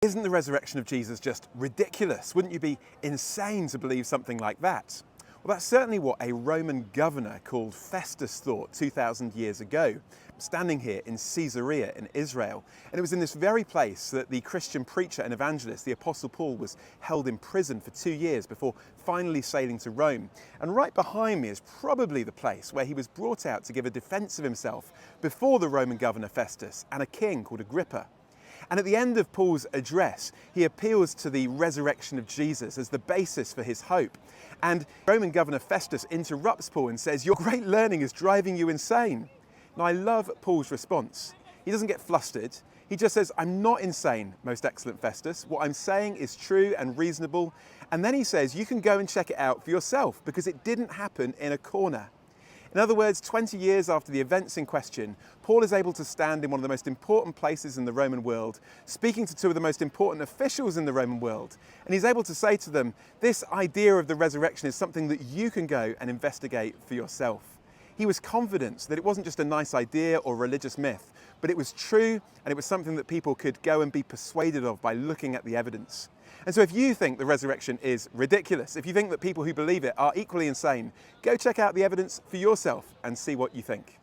Isn't the resurrection of Jesus just ridiculous? Wouldn't you be insane to believe something like that? Well, that's certainly what a Roman governor called Festus thought 2,000 years ago, standing here in Caesarea in Israel. And it was in this very place that the Christian preacher and evangelist, the Apostle Paul, was held in prison for 2 years before finally sailing to Rome. And right behind me is probably the place where he was brought out to give a defense of himself before the Roman governor Festus and a king called Agrippa. And at the end of Paul's address, he appeals to the resurrection of Jesus as the basis for his hope. And Roman governor Festus interrupts Paul and says, "Your great learning is driving you insane." Now, I love Paul's response. He doesn't get flustered. He just says, "I'm not insane, most excellent Festus. What I'm saying is true and reasonable." And then he says, "You can go and check it out for yourself because it didn't happen in a corner." In other words, 20 years after the events in question, Paul is able to stand in one of the most important places in the Roman world, speaking to two of the most important officials in the Roman world. And he's able to say to them, this idea of the resurrection is something that you can go and investigate for yourself. He was confident that it wasn't just a nice idea or religious myth, but it was true and it was something that people could go and be persuaded of by looking at the evidence. And so if you think the resurrection is ridiculous, if you think that people who believe it are equally insane, go check out the evidence for yourself and see what you think.